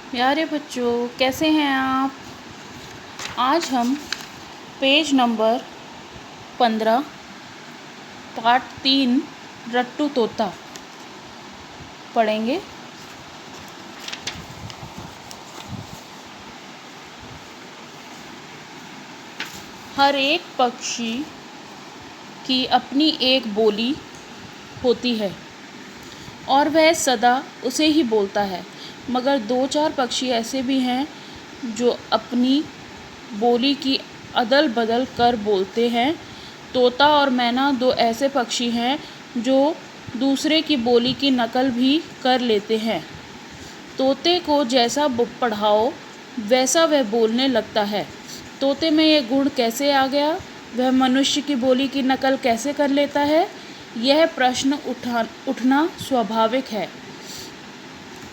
प्यारे बच्चों, कैसे हैं आप। आज हम पेज नंबर 15 पार्ट 3 रट्टू तोता पढ़ेंगे। हर एक पक्षी की अपनी एक बोली होती है और वह सदा उसे ही बोलता है, मगर 2-4 पक्षी ऐसे भी हैं जो अपनी बोली की अदल बदल कर बोलते हैं। तोता और मैना 2 ऐसे पक्षी हैं जो दूसरे की बोली की नकल भी कर लेते हैं। तोते को जैसा पढ़ाओ वैसा वह बोलने लगता है। तोते में यह गुण कैसे आ गया? वह मनुष्य की बोली की नकल कैसे कर लेता है? यह प्रश्न उठना स्वाभाविक है।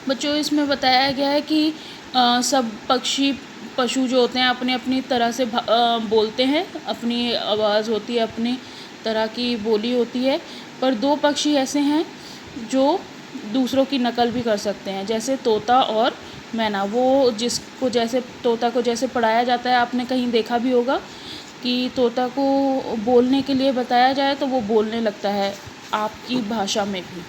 बच्चों, इसमें बताया गया है कि सब पशु जो होते हैं अपनी अपनी तरह से बोलते हैं, अपनी आवाज़ होती है, अपनी तरह की बोली होती है, पर 2 पक्षी ऐसे हैं जो दूसरों की नकल भी कर सकते हैं, जैसे तोता और मैना। वो जिसको जैसे तोता को जैसे पढ़ाया जाता है, आपने कहीं देखा भी होगा कि तोता को बोलने के लिए बताया जाए तो वो बोलने लगता है आपकी भाषा में भी।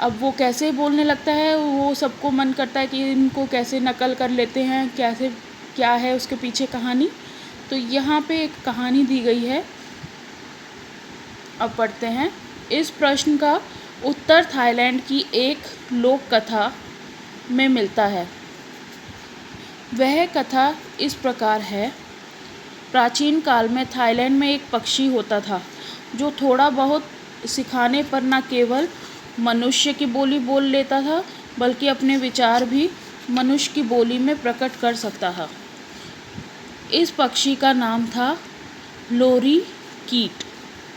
अब वो कैसे बोलने लगता है, वो सबको मन करता है कि इनको कैसे नकल कर लेते हैं, कैसे क्या है उसके पीछे कहानी। तो यहाँ पे एक कहानी दी गई है, अब पढ़ते हैं। इस प्रश्न का उत्तर थाईलैंड की एक लोक कथा में मिलता है। वह कथा इस प्रकार है। प्राचीन काल में थाईलैंड में एक पक्षी होता था जो थोड़ा बहुत सिखाने पर न केवल मनुष्य की बोली बोल लेता था, बल्कि अपने विचार भी मनुष्य की बोली में प्रकट कर सकता था। इस पक्षी का नाम था लोरी कीट।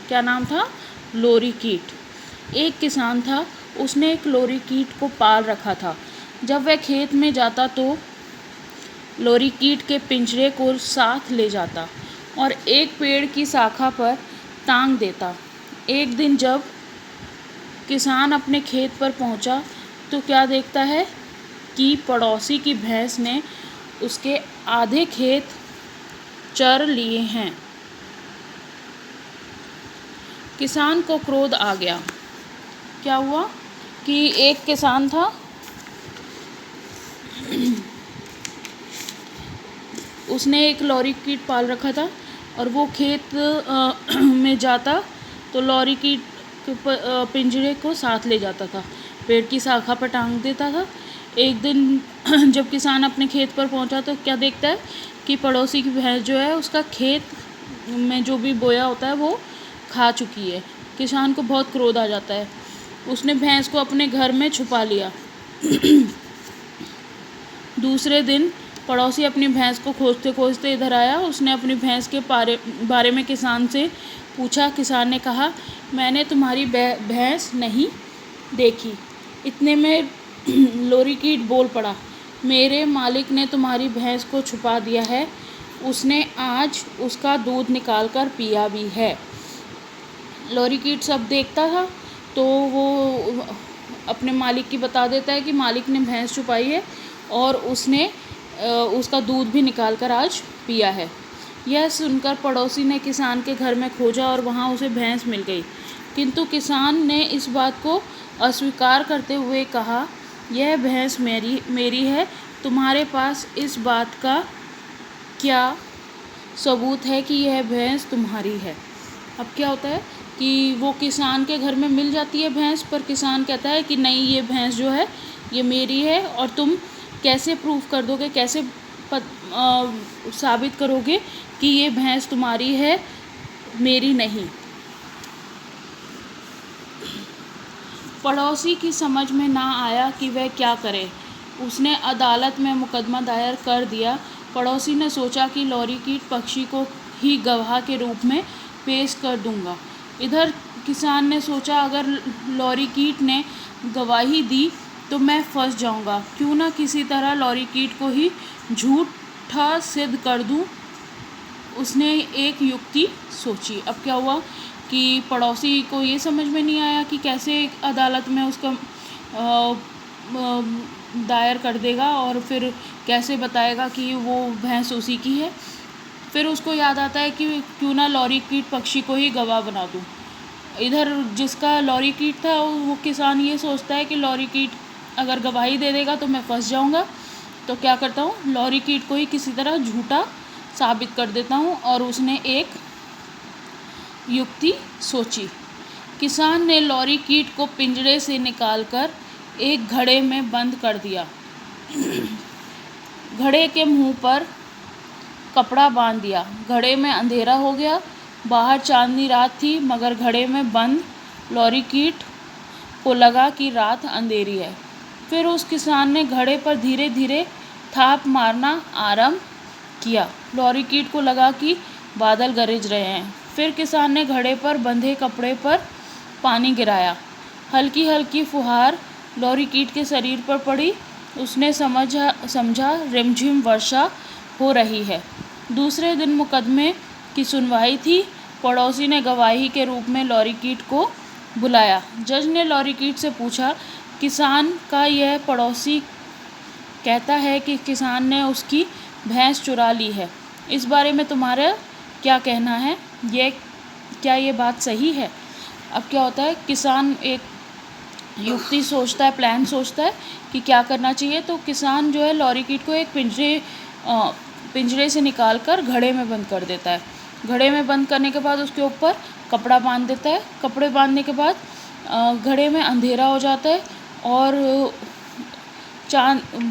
क्या नाम था? लोरी कीट। एक किसान था, उसने एक लोरी कीट को पाल रखा था। जब वह खेत में जाता तो लोरी कीट के पिंजरे को साथ ले जाता और एक पेड़ की शाखा पर टांग देता। एक दिन जब किसान अपने खेत पर पहुंचा तो क्या देखता है कि पड़ोसी की भैंस ने उसके आधे खेत चर लिए हैं। किसान को क्रोध आ गया। क्या हुआ कि एक किसान था, उसने एक लोरी कीट पाल रखा था और वो खेत में जाता तो लोरी कीट पिंजरे को साथ ले जाता था, पेड़ की शाखा पर टांग देता था। एक दिन जब किसान अपने खेत पर पहुंचा तो क्या देखता है कि पड़ोसी की भैंस जो है उसका खेत में जो भी बोया होता है वो खा चुकी है। किसान को बहुत क्रोध आ जाता है। उसने भैंस को अपने घर में छुपा लिया। दूसरे दिन पड़ोसी अपनी भैंस को खोजते खोजते इधर आया। उसने अपनी भैंस के बारे में किसान से पूछा। किसान ने कहा, मैंने तुम्हारी भैंस नहीं देखी। इतने में लोरी कीट बोल पड़ा, मेरे मालिक ने तुम्हारी भैंस को छुपा दिया है। उसने आज उसका दूध निकाल कर पिया भी है। लोरी कीट सब देखता था तो वो अपने मालिक की बता देता है कि मालिक ने भैंस छुपाई है और उसने उसका दूध भी निकाल कर आज पिया है। यह सुनकर पड़ोसी ने किसान के घर में खोजा और वहाँ उसे भैंस मिल गई, किंतु किसान ने इस बात को अस्वीकार करते हुए कहा, यह भैंस मेरी है। तुम्हारे पास इस बात का क्या सबूत है कि यह भैंस तुम्हारी है? अब क्या होता है कि वो किसान के घर में मिल जाती है भैंस, पर किसान कहता है कि नहीं, ये भैंस जो है ये मेरी है और तुम कैसे प्रूफ कर दोगे, कैसे साबित करोगे कि ये भैंस तुम्हारी है, मेरी नहीं। पड़ोसी की समझ में ना आया कि वह क्या करे। उसने अदालत में मुकदमा दायर कर दिया। पड़ोसी ने सोचा कि लोरी कीट पक्षी को ही गवाह के रूप में पेश कर दूंगा। इधर किसान ने सोचा, अगर लोरी कीट ने गवाही दी तो मैं फंस जाऊंगा, क्यों ना किसी तरह लोरी कीट को ही झूठा सिद्ध कर दूं। उसने एक युक्ति सोची। अब क्या हुआ कि पड़ोसी को ये समझ में नहीं आया कि कैसे अदालत में उसका दायर कर देगा और फिर कैसे बताएगा कि वो भैंस उसी की है। फिर उसको याद आता है कि क्यों ना लॉरी कीट पक्षी को ही गवाह बना दूँ। इधर जिसका लॉरी कीट था वो किसान ये सोचता है कि लॉरी कीट अगर गवाही दे देगा तो मैं फंस जाऊंगा, तो क्या करता हूँ, लॉरी कीट को ही किसी तरह झूठा साबित कर देता हूँ। और उसने एक युक्ति सोची। किसान ने लॉरी कीट को पिंजरे से निकालकर एक घड़े में बंद कर दिया। घड़े के मुंह पर कपड़ा बांध दिया। घड़े में अंधेरा हो गया। बाहर चांदनी रात थी, मगर घड़े में बंद लॉरी कीट को लगा कि रात अंधेरी है। फिर उस किसान ने घड़े पर धीरे धीरे थाप मारना आरंभ किया। लॉरी कीट को लगा कि बादल गरज रहे हैं। फिर किसान ने घड़े पर बंधे कपड़े पर पानी गिराया। हल्की हल्की फुहार लॉरी कीट के शरीर पर पड़ी। उसने समझा रिमझिम वर्षा हो रही है। दूसरे दिन मुकदमे की सुनवाई थी। पड़ोसी ने गवाही के रूप में लॉरी कीट को बुलाया। जज ने लॉरी कीट से पूछा, किसान का यह पड़ोसी कहता है कि किसान ने उसकी भैंस चुरा ली है। इस बारे में तुम्हारा क्या कहना है? क्या ये बात सही है? अब क्या होता है, किसान एक युक्ति सोचता है, प्लान सोचता है कि क्या करना चाहिए। तो किसान जो है लॉरी कीट को एक पिंजरे से निकालकर घड़े में बंद कर देता है। घड़े में बंद करने के बाद उसके ऊपर कपड़ा बांध देता है। कपड़े बांधने के बाद घड़े में अंधेरा हो जाता है और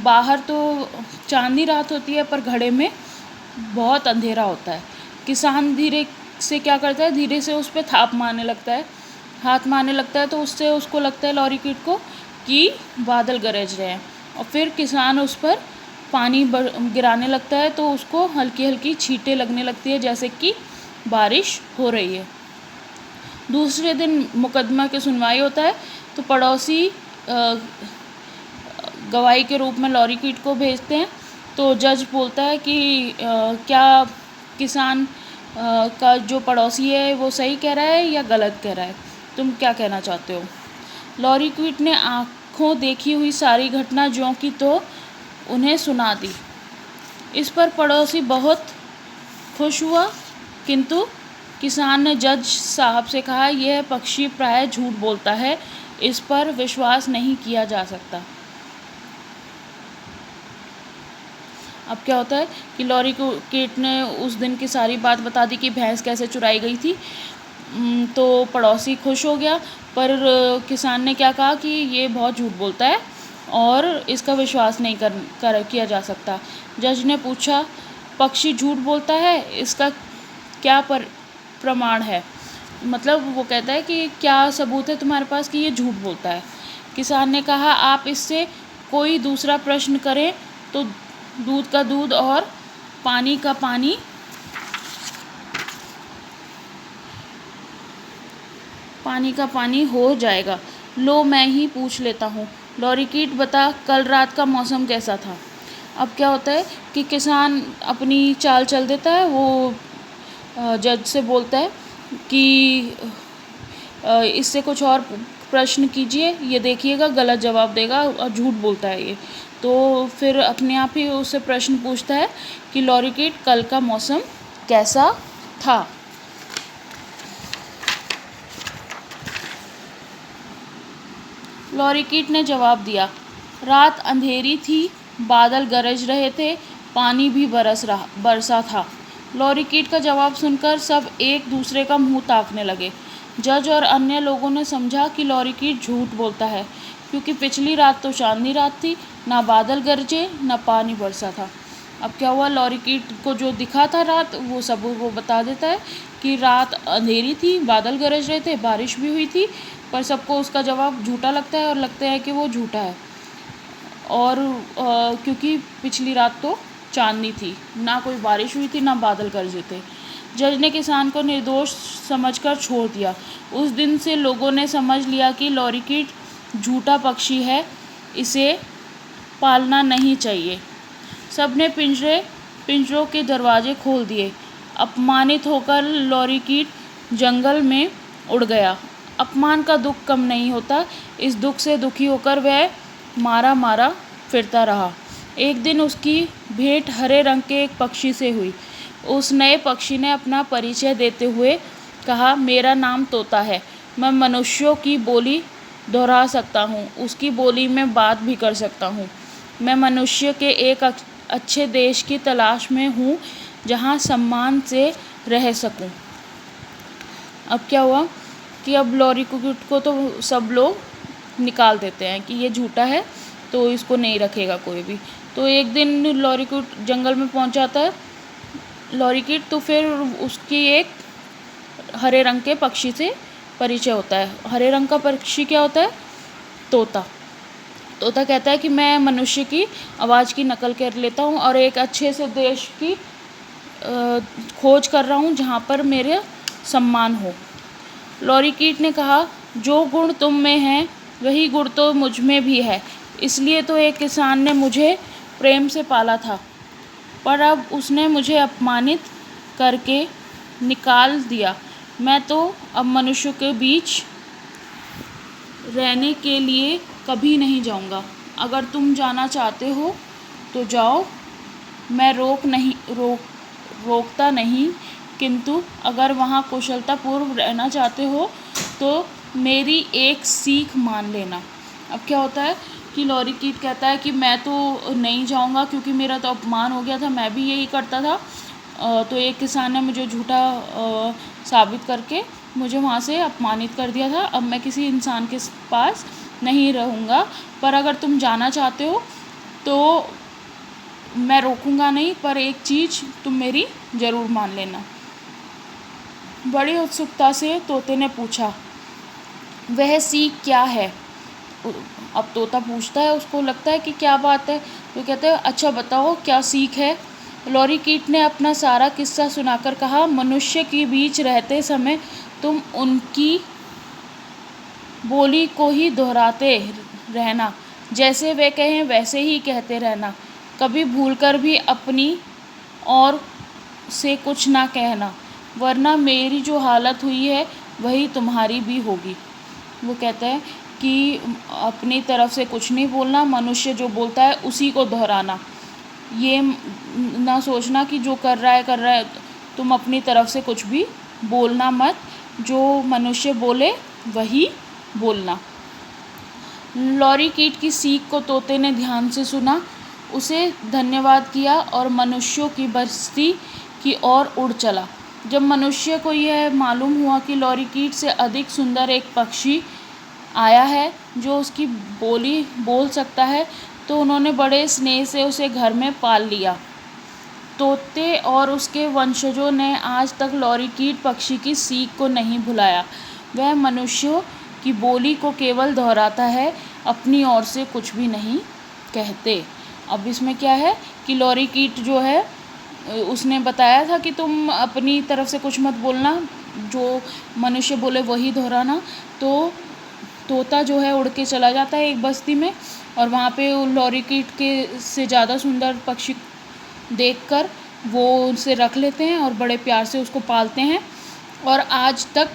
बाहर तो चांदनी रात होती है पर घड़े में बहुत अंधेरा होता है। किसान धीरे से क्या करता है, धीरे से उस पर थाप मारने लगता है, हाथ मारने लगता है। तो उससे उसको लगता है लॉरी कीट को कि बादल गरज रहे हैं। और फिर किसान उस पर पानी गिराने लगता है तो उसको हल्की हल्की छींटें लगने लगती है, जैसे कि बारिश हो रही है। दूसरे दिन मुकदमा की सुनवाई होता है। तो पड़ोसी गवाही के रूप में लॉरी कीट को भेजते हैं। तो जज बोलता है कि क्या किसान का जो पड़ोसी है वो सही कह रहा है या गलत कह रहा है, तुम क्या कहना चाहते हो? लॉरी कीट ने आंखों देखी हुई सारी घटना ज्यों की तो उन्हें सुना दी। इस पर पड़ोसी बहुत खुश हुआ, किंतु किसान ने जज साहब से कहा, यह पक्षी प्रायः झूठ बोलता है, इस पर विश्वास नहीं किया जा सकता। अब क्या होता है कि लॉरी कीट ने उस दिन की सारी बात बता दी कि भैंस कैसे चुराई गई थी। तो पड़ोसी खुश हो गया, पर किसान ने क्या कहा कि ये बहुत झूठ बोलता है और इसका विश्वास नहीं किया जा सकता। जज ने पूछा, पक्षी झूठ बोलता है, इसका क्या प्रमाण है? मतलब वो कहता है कि क्या सबूत है तुम्हारे पास कि ये झूठ बोलता है? किसान ने कहा, आप इससे कोई दूसरा प्रश्न करें तो दूध का दूध और पानी का पानी हो जाएगा। लो मैं ही पूछ लेता हूँ। लॉरी कीट बता, कल रात का मौसम कैसा था? अब क्या होता है कि किसान अपनी चाल चल देता है। वो जज से बोलता है कि इससे कुछ और प्रश्न कीजिए, ये देखिएगा गलत जवाब देगा और झूठ बोलता है ये। तो फिर अपने आप ही उससे प्रश्न पूछता है कि लॉरी कीट, कल का मौसम कैसा था? लॉरी कीट ने जवाब दिया, रात अंधेरी थी, बादल गरज रहे थे, पानी भी बरसा था। लॉरी कीट का जवाब सुनकर सब एक दूसरे का मुंह ताकने लगे। जज और अन्य लोगों ने समझा कि लॉरी कीट झूठ बोलता है, क्योंकि पिछली रात तो चांदनी रात थी, ना बादल गरजे ना पानी बरसा था। अब क्या हुआ, लॉरी कीट को जो दिखा था रात वो सब वो बता देता है कि रात अंधेरी थी, बादल गरज रहे थे, बारिश भी हुई थी, पर सबको उसका जवाब झूठा लगता है और लगता है कि वो झूठा है। और क्योंकि पिछली रात तो चांदनी थी, ना कोई बारिश हुई थी, ना बादल गरजे थे। जज ने किसान को निर्दोष समझकर छोड़ दिया। उस दिन से लोगों ने समझ लिया कि लॉरी कीट झूठा पक्षी है, इसे पालना नहीं चाहिए। सबने पिंजरों के दरवाजे खोल दिए। अपमानित होकर लॉरी कीट जंगल में उड़ गया। अपमान का दुख कम नहीं होता। इस दुख से दुखी होकर वह मारा मारा फिरता रहा। एक दिन उसकी भेंट हरे रंग के एक पक्षी से हुई। उस नए पक्षी ने अपना परिचय देते हुए कहा, मेरा नाम तोता है। मैं मनुष्यों की बोली दोहरा सकता हूँ, उसकी बोली में बात भी कर सकता हूँ। मैं मनुष्य के एक अच्छे देश की तलाश में हूँ जहाँ सम्मान से रह सकूँ। अब क्या हुआ कि अब लॉरीक्यूट को तो सब लोग निकाल देते हैं कि ये झूठा है, तो इसको नहीं रखेगा कोई भी। तो एक दिन लॉरीक्यूट जंगल में पहुंच जाता है लॉरीक्यूट, तो फिर उसकी एक हरे रंग के पक्षी से परिचय होता है। हरे रंग का पक्षी क्या होता है? तोता। तोता कहता है कि मैं मनुष्य की आवाज़ की नकल कर लेता हूँ और एक अच्छे से देश की खोज कर रहा हूँ जहाँ पर मेरे सम्मान हो। लॉरीक्यूट ने कहा, जो गुण तुम में है वही गुण तो मुझ में भी है, इसलिए तो एक किसान ने मुझे प्रेम से पाला था, पर अब उसने मुझे अपमानित करके निकाल दिया। मैं तो अब मनुष्यों के बीच रहने के लिए कभी नहीं जाऊंगा। अगर तुम जाना चाहते हो तो जाओ, मैं रोकता नहीं, किंतु अगर वहाँ कुशलतापूर्व रहना चाहते हो तो मेरी एक सीख मान लेना। अब क्या होता है कि लॉरीक्यूट कहता है कि मैं तो नहीं जाऊंगा क्योंकि मेरा तो अपमान हो गया था, मैं भी यही करता था, तो एक किसान ने मुझे झूठा साबित करके मुझे वहाँ से अपमानित कर दिया था। अब मैं किसी इंसान के पास नहीं रहूँगा, पर अगर तुम जाना चाहते हो तो मैं रोकूंगा नहीं, पर एक चीज़ तुम मेरी ज़रूर मान लेना। बड़ी उत्सुकता से तोते ने पूछा, वह सीख क्या है? अब तोता पूछता है, उसको लगता है कि क्या बात है, तो कहते हैं, अच्छा बताओ क्या सीख है? लॉरीक्यूट ने अपना सारा किस्सा सुनाकर कहा, मनुष्य के बीच रहते समय तुम उनकी बोली को ही दोहराते रहना, जैसे वे कहें वैसे ही कहते रहना, कभी भूलकर भी अपनी और से कुछ ना कहना, वरना मेरी जो हालत हुई है वही तुम्हारी भी होगी। वो कहता है कि अपनी तरफ से कुछ नहीं बोलना, मनुष्य जो बोलता है उसी को दोहराना, ये ना सोचना कि जो कर रहा है, तुम अपनी तरफ से कुछ भी बोलना मत, जो मनुष्य बोले वही बोलना। लॉरीक्यूट की सीख को तोते ने ध्यान से सुना, उसे धन्यवाद किया और मनुष्यों की बस्ती की ओर उड़ चला। जब मनुष्य को यह मालूम हुआ कि लॉरीक्यूट से अधिक सुंदर एक पक्षी आया है जो उसकी बोली बोल सकता है, तो उन्होंने बड़े स्नेह से उसे घर में पाल लिया। तोते और उसके वंशजों ने आज तक लॉरीक्यूट पक्षी की सीख को नहीं भुलाया। वह मनुष्यों की बोली को केवल दोहराता है, अपनी ओर से कुछ भी नहीं कहते। अब इसमें क्या है कि लॉरीक्यूट जो है उसने बताया था कि तुम अपनी तरफ से कुछ मत बोलना, जो मनुष्य बोले वही दोहराना। तो तोता जो है उड़ के चला जाता है एक बस्ती में, और वहाँ पे लॉरीक्यूट के से ज़्यादा सुंदर पक्षी देखकर वो उसे रख लेते हैं और बड़े प्यार से उसको पालते हैं। और आज तक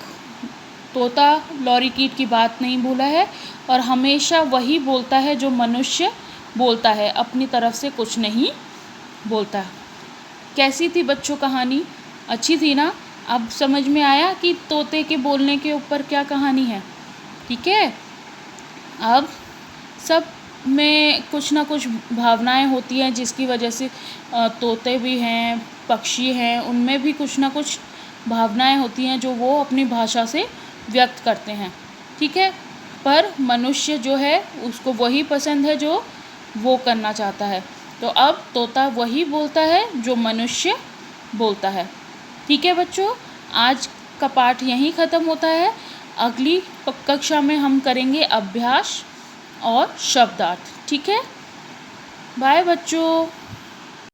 तोता लॉरीक्यूट की बात नहीं भूला है और हमेशा वही बोलता है जो मनुष्य बोलता है, अपनी तरफ से कुछ नहीं बोलता। कैसी थी बच्चों कहानी? अच्छी थी ना? अब समझ में आया कि तोते के बोलने के ऊपर क्या कहानी है? ठीक है। अब सब में कुछ ना कुछ भावनाएं होती हैं जिसकी वजह से तोते भी हैं, पक्षी हैं, उनमें भी कुछ ना कुछ भावनाएं होती हैं जो वो अपनी भाषा से व्यक्त करते हैं। ठीक है। पर मनुष्य जो है उसको वही पसंद है जो वो करना चाहता है। तो अब तोता वही बोलता है जो मनुष्य बोलता है। ठीक है बच्चों, आज का पाठ यहीं ख़त्म होता है। अगली कक्षा में हम करेंगे अभ्यास और शब्दार्थ। ठीक है। बाय बच्चों।